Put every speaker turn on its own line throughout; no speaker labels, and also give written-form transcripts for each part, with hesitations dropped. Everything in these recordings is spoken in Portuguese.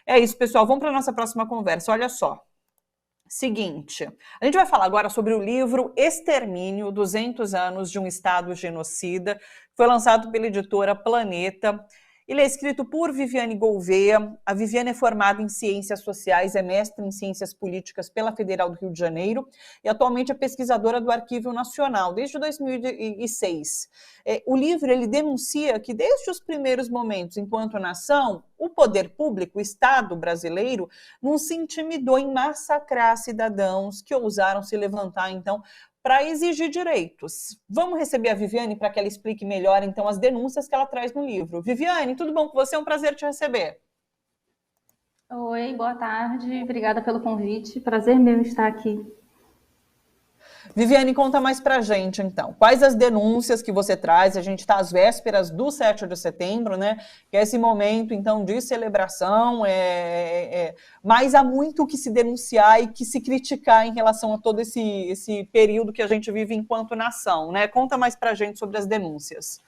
É isso, pessoal. Vamos para a nossa próxima conversa. Olha só. Seguinte, a gente vai falar agora sobre o livro Extermínio, 200 anos de um Estado genocida, que foi lançado pela editora Planeta. Ele é escrito por Viviane Gouveia. A Viviane é formada em Ciências Sociais, é mestre em Ciências Políticas pela Federal do Rio de Janeiro e atualmente é pesquisadora do Arquivo Nacional, desde 2006. O livro ele denuncia que desde os primeiros momentos, enquanto nação, o poder público, o Estado brasileiro, não se intimidou em massacrar cidadãos que ousaram se levantar, então, para exigir direitos. Vamos receber a Viviane para que ela explique melhor, então, as denúncias que ela traz no livro. Viviane, tudo bom com você? É um prazer te receber.
Oi, boa tarde. Obrigada pelo convite. Prazer meu estar aqui.
Viviane, conta mais pra gente, então. Quais as denúncias que você traz? A gente está às vésperas do 7 de setembro, né? Que é esse momento, então, de celebração, mas há muito o que se denunciar e que se criticar em relação a todo esse período que a gente vive enquanto nação, né? Conta mais pra gente sobre as denúncias.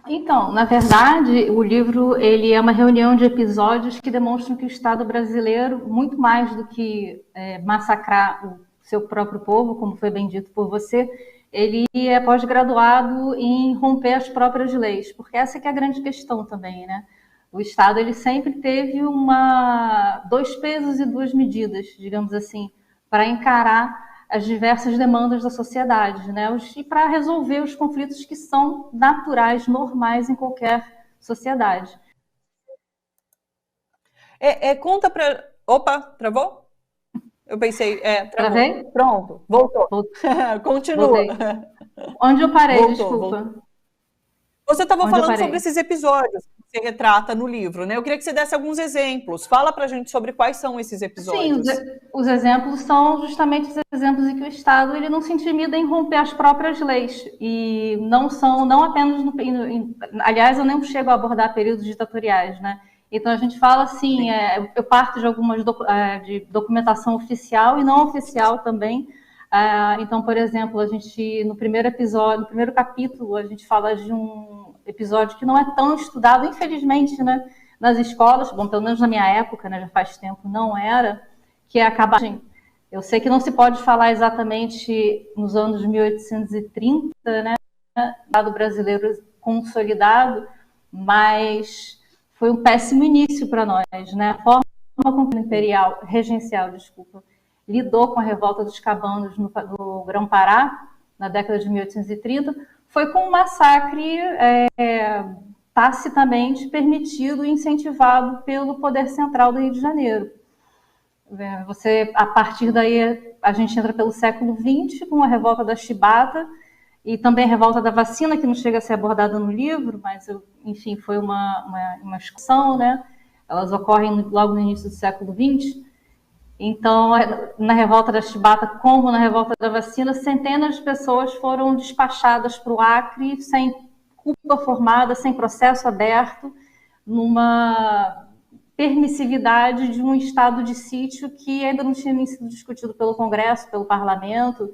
Então, na verdade, o livro ele é uma reunião de episódios que demonstram que o Estado brasileiro, muito mais do que massacrar o seu próprio povo, como foi bem dito por você, ele é pós-graduado em romper as próprias leis, porque essa que é a grande questão também, né? O Estado ele sempre teve dois pesos e duas medidas, digamos assim, para encarar as diversas demandas da sociedade, né? E para resolver os conflitos que são naturais, normais em qualquer sociedade.
Conta para... Opa, travou? Eu pensei, travou.
Travei?
Pronto, voltou. Continua.
Voltei. Onde eu parei,
Voltou,
desculpa.
voltou. Você estava falando sobre esses episódios que você retrata no livro, né? Eu queria que você desse alguns exemplos. Fala pra gente sobre quais são esses episódios.
Sim, os exemplos são justamente os exemplos em que o Estado ele não se intimida em romper as próprias leis. E não apenas aliás, eu nem chego a abordar períodos ditatoriais, né? Então a gente fala assim, eu parto de algumas de documentação oficial e não oficial também. Então, por exemplo, a gente no primeiro capítulo, a gente fala de um episódio que não é tão estudado, infelizmente, né, nas escolas, bom, pelo menos na minha época, né, já faz tempo, não era, que é a cabagem. Eu sei que não se pode falar exatamente nos anos 1830, né, Estado brasileiro consolidado, mas foi um péssimo início para nós, né? A forma como o regencial, lidou com a revolta dos cabanos no Grão-Pará, na década de 1830, foi com um massacre tacitamente permitido e incentivado pelo poder central do Rio de Janeiro. A partir daí, a gente entra pelo século XX, com a revolta da Chibata, e também a revolta da vacina, que não chega a ser abordada no livro, mas, enfim, foi uma discussão, né? Elas ocorrem logo no início do século XX. Então, na revolta da Chibata, como na revolta da vacina, centenas de pessoas foram despachadas para o Acre sem culpa formada, sem processo aberto, numa permissividade de um estado de sítio que ainda não tinha nem sido discutido pelo Congresso, pelo Parlamento,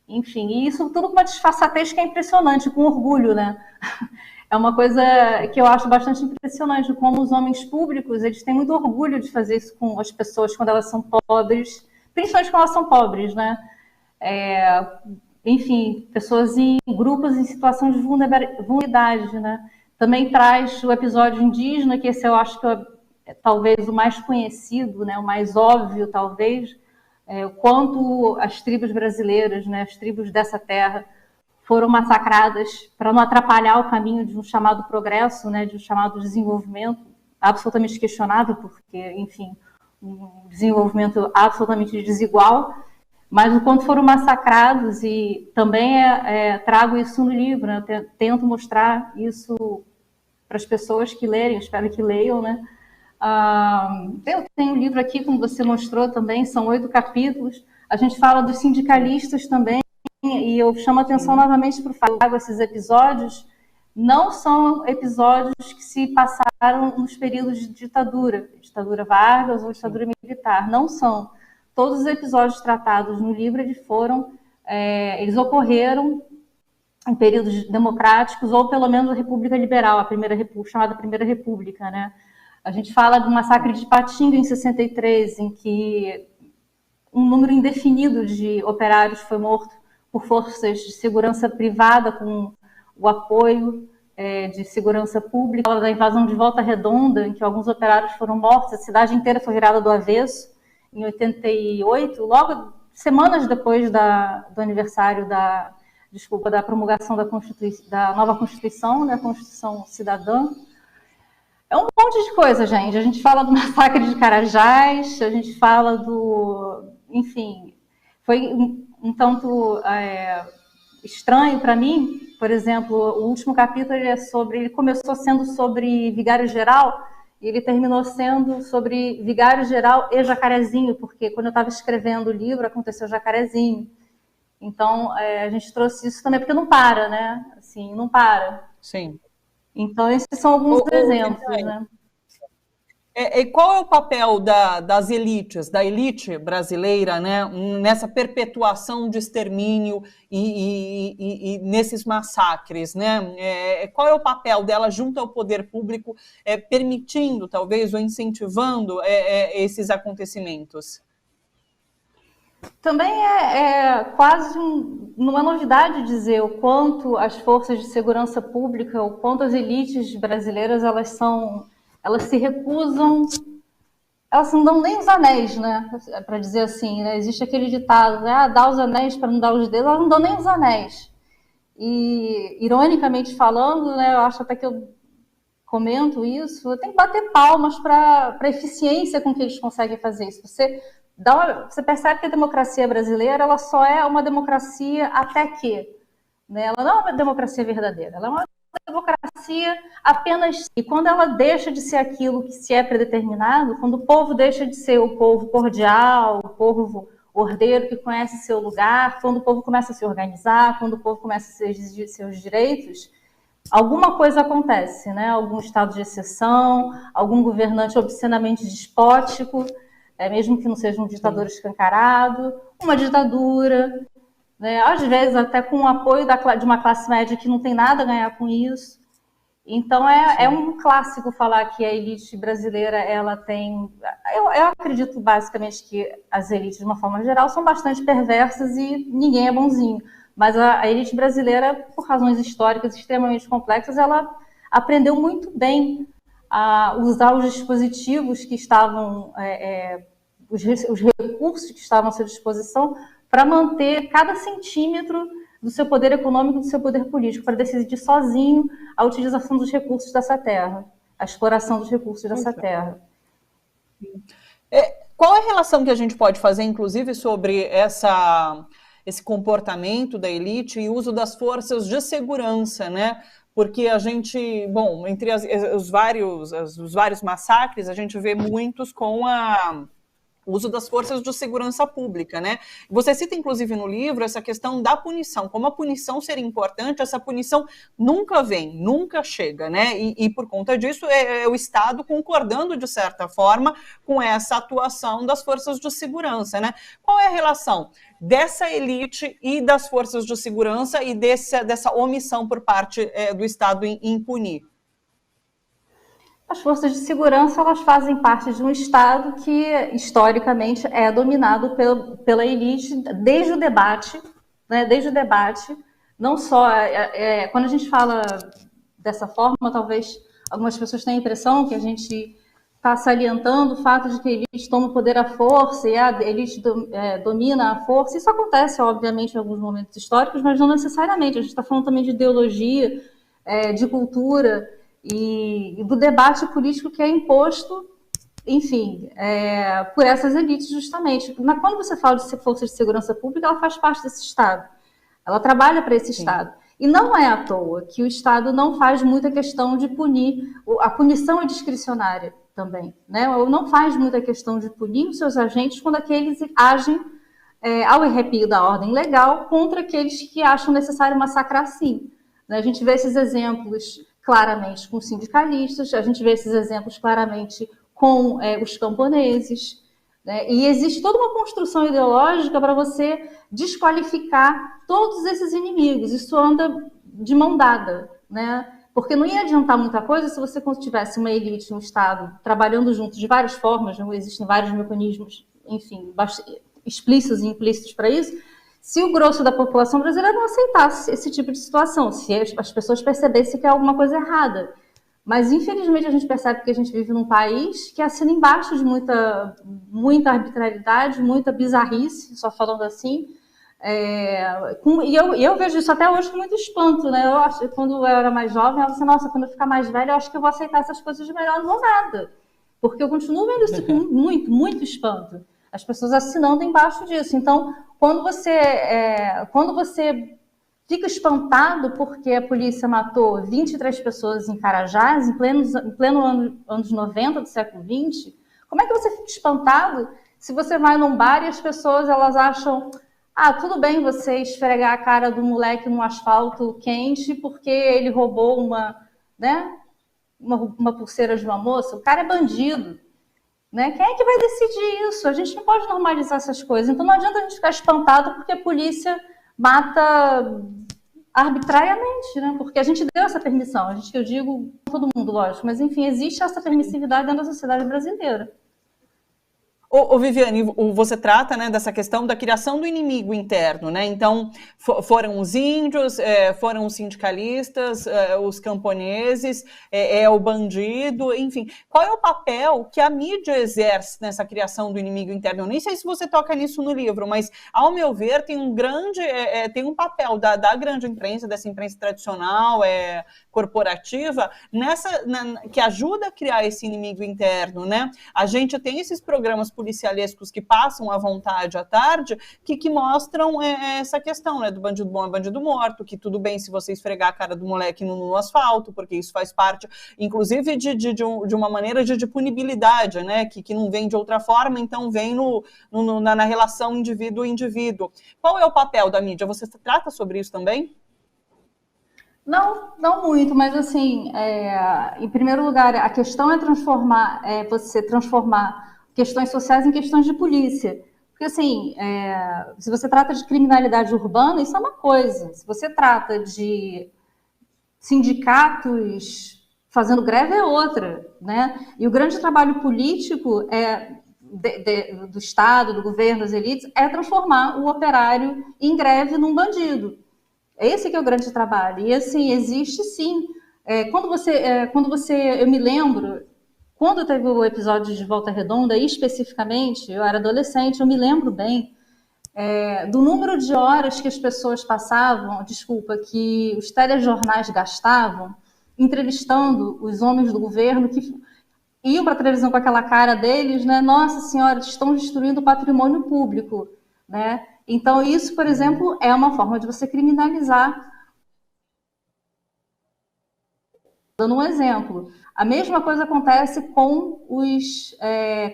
enfim, e isso tudo com uma disfarçatez que é impressionante, com orgulho, né? É uma coisa que eu acho bastante impressionante, como os homens públicos, eles têm muito orgulho de fazer isso com as pessoas quando elas são pobres, principalmente quando elas são pobres, né? Enfim, pessoas em grupos em situação de vulnerabilidade, né? Também traz o episódio indígena, que esse eu acho que é talvez o mais conhecido, né? O mais óbvio, talvez, o quanto as tribos brasileiras, né? As tribos dessa terra, foram massacradas para não atrapalhar o caminho de um chamado progresso, né, de um chamado desenvolvimento, absolutamente questionável, porque, enfim, um desenvolvimento absolutamente desigual, mas o quanto foram massacrados, e também trago isso no livro, né, tento mostrar isso para as pessoas que lerem, espero que leiam, né. Eu tenho um livro aqui, como você mostrou também, são 8 capítulos, a gente fala dos sindicalistas também, e eu chamo a atenção novamente para o fato que esses episódios não são episódios que se passaram nos períodos de ditadura Vargas ou ditadura militar, não são. Todos os episódios tratados no livro, eles ocorreram em períodos democráticos, ou pelo menos a República Liberal, chamada Primeira República, né? A gente fala do massacre de Patinga em 63, em que um número indefinido de operários foi morto por forças de segurança privada com o apoio de segurança pública. Da invasão de Volta Redonda, em que alguns operários foram mortos, a cidade inteira foi virada do avesso, em 88, logo semanas depois do aniversário da promulgação da nova Constituição, né, a Constituição Cidadã. É um monte de coisa, gente. A gente fala do massacre de Carajás, a gente fala enfim, foi um tanto estranho para mim. Por exemplo, o último capítulo ele começou sendo sobre vigário-geral e ele terminou sendo sobre vigário-geral e Jacarezinho, porque quando eu estava escrevendo o livro aconteceu Jacarezinho. Então, a gente trouxe isso também, porque não para, né? Assim, não para.
Sim.
Então, esses são alguns exemplos, né?
E qual é o papel das elites, da elite brasileira, né, nessa perpetuação de extermínio e nesses massacres, né? Qual é o papel dela junto ao poder público, permitindo, talvez, ou incentivando esses acontecimentos?
Também quase uma novidade dizer o quanto as forças de segurança pública, o quanto as elites brasileiras, elas se recusam, elas não dão nem os anéis, né? Para dizer assim, né? Existe aquele ditado, né? Dá os anéis para não dar os dedos, elas não dão nem os anéis. E, ironicamente falando, né? Eu acho até que eu comento isso, eu tenho que bater palmas para a eficiência com que eles conseguem fazer isso. Você percebe que a democracia brasileira, ela só é uma democracia até que, né? Ela não é uma democracia verdadeira, ela é uma democracia apenas, e quando ela deixa de ser aquilo que se é predeterminado, quando o povo deixa de ser o povo cordial, o povo ordeiro que conhece seu lugar, quando o povo começa a se organizar, quando o povo começa a exigir seus direitos, alguma coisa acontece, né? Algum estado de exceção, algum governante obscenamente despótico, mesmo que não seja um ditador escancarado, uma ditadura, né? Às vezes até com o apoio de uma classe média que não tem nada a ganhar com isso. Então é um clássico falar que a elite brasileira, ela tem... Eu acredito basicamente que as elites, de uma forma geral, são bastante perversas e ninguém é bonzinho. Mas a elite brasileira, por razões históricas extremamente complexas, ela aprendeu muito bem a usar os dispositivos que estavam... os recursos que estavam à sua disposição para manter cada centímetro do seu poder econômico, do seu poder político, para decidir sozinho a utilização dos recursos dessa terra, a exploração dos recursos dessa terra.
Qual é a relação que a gente pode fazer, inclusive, sobre esse comportamento da elite e uso das forças de segurança, né? Porque a gente, bom, entre os vários massacres, a gente vê muitos com o uso das forças de segurança pública, né? Você cita, inclusive, no livro, essa questão da punição, como a punição seria importante, essa punição nunca vem, nunca chega, né? E por conta disso, é o Estado concordando, de certa forma, com essa atuação das forças de segurança, né? Qual é a relação dessa elite e das forças de segurança e dessa omissão por parte do Estado em punir?
As forças de segurança, elas fazem parte de um Estado que, historicamente, é dominado pela elite desde o debate, né? Desde o debate, não só... quando a gente fala dessa forma, talvez algumas pessoas tenham a impressão que a gente está salientando o fato de que a elite toma o poder à força e a elite domina a força. Isso acontece, obviamente, em alguns momentos históricos, mas não necessariamente. A gente está falando também de ideologia, de cultura... E do debate político que é imposto, enfim, por essas elites justamente. Quando você fala de força de segurança pública, ela faz parte desse Estado, ela trabalha para esse Estado. E não é à toa que o Estado não faz muita questão de punir, a punição é discricionária também, né? Não faz muita questão de punir os seus agentes quando aqueles agem ao arrepio da ordem legal contra aqueles que acham necessário massacrar sim. A gente vê esses exemplos claramente com sindicalistas, a gente vê esses exemplos claramente com os camponeses, né? E existe toda uma construção ideológica para você desqualificar todos esses inimigos. Isso anda de mão dada, né? Porque não ia adiantar muita coisa se você tivesse uma elite, um Estado, trabalhando juntos de várias formas, existem vários mecanismos, enfim, explícitos e implícitos para isso, se o grosso da população brasileira não aceitasse esse tipo de situação, se as pessoas percebessem que é alguma coisa errada. Mas, infelizmente, a gente percebe que a gente vive num país que assina embaixo de muita arbitrariedade, muita bizarrice, só falando assim. E eu vejo isso até hoje com muito espanto, né? Quando eu era mais jovem, eu pensei, nossa, quando eu ficar mais velha, eu acho que eu vou aceitar essas coisas melhor, não vou nada. Porque eu continuo vendo isso com muito, muito espanto. As pessoas assinando embaixo disso. Então, quando você fica espantado porque a polícia matou 23 pessoas em Carajás, em pleno anos 90 do século XX, como é que você fica espantado se você vai num bar e as pessoas elas acham, tudo bem você esfregar a cara do moleque no asfalto quente porque ele roubou uma pulseira de uma moça? O cara é bandido. Né? Quem é que vai decidir isso? A gente não pode normalizar essas coisas. Então não adianta a gente ficar espantado porque a polícia mata arbitrariamente, né? Porque a gente deu essa permissão. Eu digo todo mundo, lógico, mas enfim, existe essa permissividade dentro da sociedade brasileira.
Viviane, você trata, né, dessa questão da criação do inimigo interno, né? Então, foram os índios, foram os sindicalistas, os camponeses, o bandido, enfim. Qual é o papel que a mídia exerce nessa criação do inimigo interno? Eu nem sei se você toca nisso no livro, mas, ao meu ver, tem um papel da grande imprensa, dessa imprensa tradicional, corporativa, que ajuda a criar esse inimigo interno, né? A gente tem esses programas policialescos que passam à vontade à tarde, que mostram essa questão, né, do bandido bom é bandido morto, que tudo bem se você esfregar a cara do moleque no asfalto, porque isso faz parte, inclusive, de uma maneira de punibilidade, né, que não vem de outra forma, então vem na relação indivíduo-indivíduo. Qual é o papel da mídia? Você trata sobre isso também?
Não muito, mas assim, em primeiro lugar, a questão é você transformar questões sociais em questões de polícia. Porque, assim, se você trata de criminalidade urbana, isso é uma coisa. Se você trata de sindicatos fazendo greve, é outra, né? E o grande trabalho político do Estado, do governo, das elites, é transformar o operário em greve num bandido. Esse que é o grande trabalho. E, assim, existe, sim. Eu me lembro... Quando teve o episódio de Volta Redonda, especificamente, eu era adolescente, eu me lembro bem do número de horas que as pessoas que os telejornais gastavam entrevistando os homens do governo que iam para a televisão com aquela cara deles, né? Nossa Senhora, estão destruindo o patrimônio público, né? Então, isso, por exemplo, é uma forma de você criminalizar. Dando um exemplo, a mesma coisa acontece com os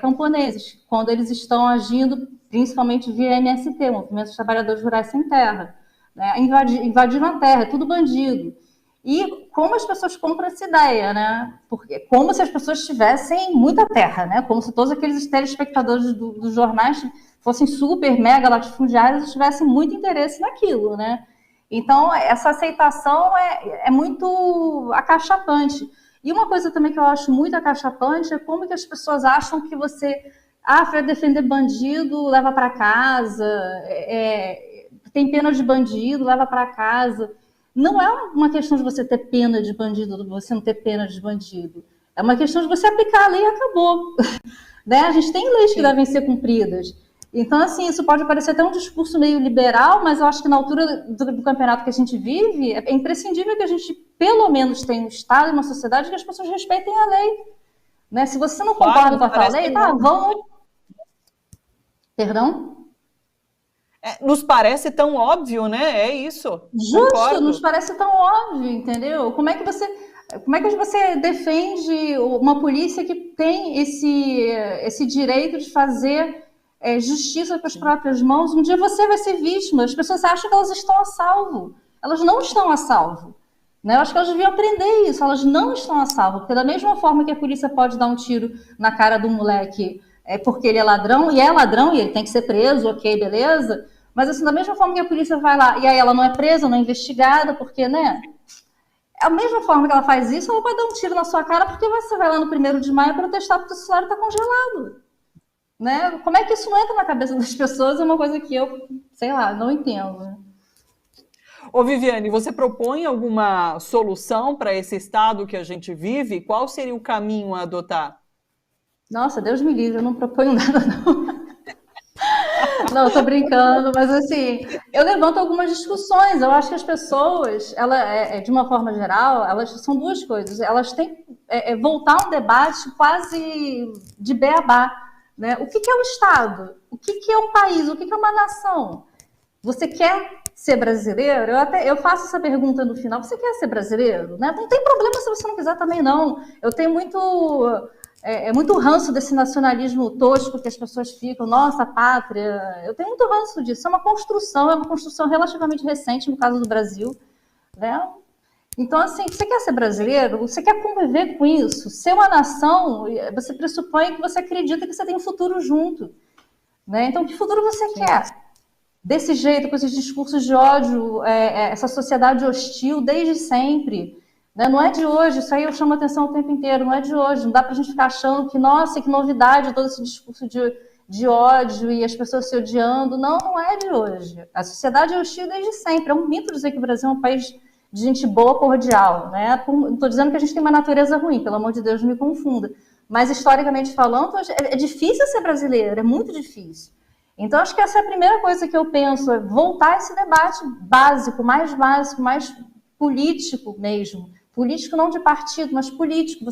camponeses, quando eles estão agindo principalmente via MST, Movimento dos Trabalhadores Rurais Sem Terra, né? Invadiram a terra, é tudo bandido. E como as pessoas compram essa ideia, né? Porque como se as pessoas tivessem muita terra, né? Como se todos aqueles telespectadores dos jornais fossem super, mega latifundiários e tivessem muito interesse naquilo, né? Então, essa aceitação é muito acachapante. E uma coisa também que eu acho muito acachapante é como que as pessoas acham que você... para defender bandido, leva para casa, tem pena de bandido, leva para casa. Não é uma questão de você ter pena de bandido, ou você não ter pena de bandido. É uma questão de você aplicar a lei e acabou. Né? A gente tem leis que devem ser cumpridas. Então, assim, isso pode parecer até um discurso meio liberal, mas eu acho que na altura do campeonato que a gente vive, é imprescindível que a gente, pelo menos, tenha um Estado e uma sociedade que as pessoas respeitem a lei. Né? Se você não concorda com aquela lei, vamos... Perdão?
Nos parece tão óbvio, né? É isso.
Justo, concordo. Nos parece tão óbvio, entendeu? Como é que você defende uma polícia que tem esse direito de fazer justiça com as próprias mãos? Um dia você vai ser vítima. As pessoas acham que elas estão a salvo. Elas não estão a salvo. Né? Eu acho que elas deviam aprender isso. Elas não estão a salvo. Porque da mesma forma que a polícia pode dar um tiro na cara do moleque porque ele é ladrão, e ele tem que ser preso, ok, beleza? Mas assim, da mesma forma que a polícia vai lá, e aí ela não é presa, não é investigada, porque, né? A mesma forma que ela faz isso, ela pode dar um tiro na sua cara porque você vai lá no 1º de maio protestar porque o salário está congelado. Né? Como é que isso não entra na cabeça das pessoas é uma coisa que eu, sei lá, não entendo. Né?
Ô Viviane, você propõe alguma solução para esse estado que a gente vive? Qual seria o caminho a adotar?
Nossa, Deus me livre, eu não proponho nada, não. Não, eu tô brincando, mas assim, eu levanto algumas discussões. Eu acho que as pessoas, de uma forma geral, elas são duas coisas. Elas têm que voltar um debate quase de beabá, né? O que é o Estado? O que é um país? O que é uma nação? Você quer ser brasileiro? Eu faço essa pergunta no final. Você quer ser brasileiro? Né? Não tem problema se você não quiser também, não. Eu tenho muito ranço desse nacionalismo tosco que as pessoas ficam, nossa, pátria. Eu tenho muito ranço disso. É uma construção relativamente recente no caso do Brasil, né? Então, assim, você quer ser brasileiro? Você quer conviver com isso? Ser uma nação, você pressupõe que você acredita que você tem um futuro junto, né? Então, que futuro você quer? Desse jeito, com esses discursos de ódio, essa sociedade hostil desde sempre. Não é de hoje, isso aí eu chamo a atenção o tempo inteiro, não é de hoje, não dá pra gente ficar achando que, nossa, que novidade todo esse discurso de ódio e as pessoas se odiando, não é de hoje. A sociedade é hostil desde sempre, é um mito dizer que o Brasil é um país de gente boa, cordial, né? Não estou dizendo que a gente tem uma natureza ruim, pelo amor de Deus, não me confunda, mas historicamente falando, é difícil ser brasileiro, é muito difícil. Então, acho que essa é a primeira coisa que eu penso, é voltar a esse debate básico, mais político mesmo. Político não de partido, mas político.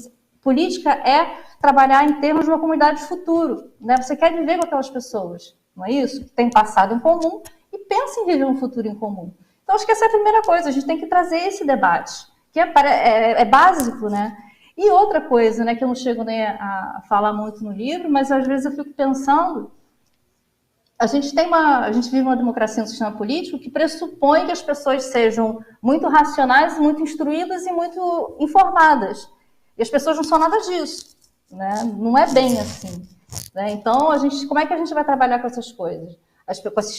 Política é trabalhar em termos de uma comunidade de futuro. Né? Você quer viver com aquelas pessoas, não é isso? Tem passado em comum e pensa em viver um futuro em comum. Então, acho que essa é a primeira coisa. A gente tem que trazer esse debate, que é básico, né? E outra coisa, né, que eu não chego nem a falar muito no livro, mas às vezes eu fico pensando, a gente vive uma democracia no sistema político que pressupõe que as pessoas sejam muito racionais, muito instruídas e muito informadas. E as pessoas não são nada disso, né? Não é bem assim. Né? Então, como é que a gente vai trabalhar com essas coisas?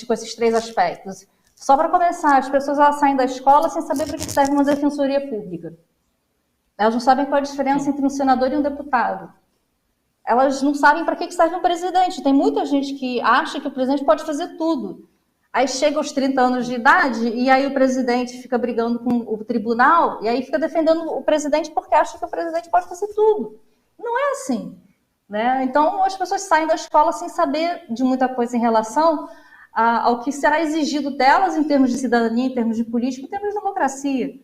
Com esses 3 aspectos? Só para começar, as pessoas saem da escola sem saber para que serve uma defensoria pública. Elas não sabem qual é a diferença entre um senador e um deputado. Elas não sabem para que serve um presidente. Tem muita gente que acha que o presidente pode fazer tudo. Aí chega aos 30 anos de idade e aí o presidente fica brigando com o tribunal e aí fica defendendo o presidente porque acha que o presidente pode fazer tudo. Não é assim. Né? Então, as pessoas saem da escola sem saber de muita coisa em relação ao que será exigido delas em termos de cidadania, em termos de política, em termos de democracia.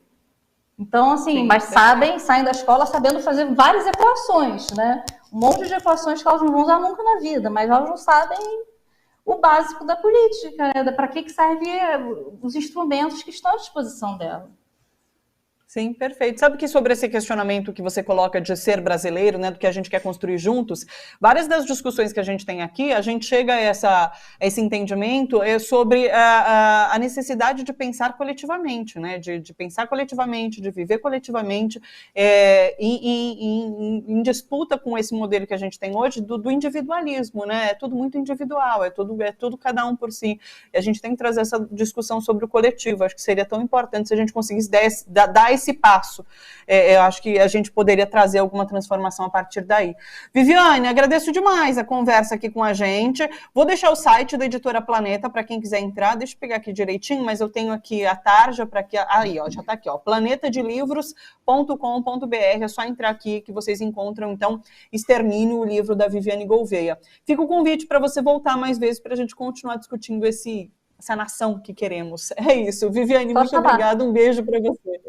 Então, assim, sim, mas saem da escola sabendo fazer várias equações, né? Um monte de equações que elas não vão usar nunca na vida, mas elas não sabem o básico da política, né? Para que servem os instrumentos que estão à disposição dela.
Sim, perfeito. Sabe que sobre esse questionamento que você coloca de ser brasileiro, né, do que a gente quer construir juntos, várias das discussões que a gente tem aqui, a gente chega a esse entendimento sobre a necessidade de pensar coletivamente, né, de pensar coletivamente, de viver coletivamente, em disputa com esse modelo que a gente tem hoje do individualismo, né, é tudo muito individual, é tudo cada um por si, e a gente tem que trazer essa discussão sobre o coletivo. Acho que seria tão importante se a gente conseguisse dar esse passo. Eu acho que a gente poderia trazer alguma transformação a partir daí. Viviane, agradeço demais a conversa aqui com a gente. Vou deixar o site da Editora Planeta para quem quiser entrar. Deixa eu pegar aqui direitinho, mas eu tenho aqui a tarja para que... Aí, ó, já está aqui, ó, planetadelivros.com.br. É só entrar aqui que vocês encontram, então, Extermínio, o livro da Viviane Gouveia. Fica o convite para você voltar mais vezes para a gente continuar discutindo essa nação que queremos. É isso. Viviane, muito obrigada. Um beijo para você.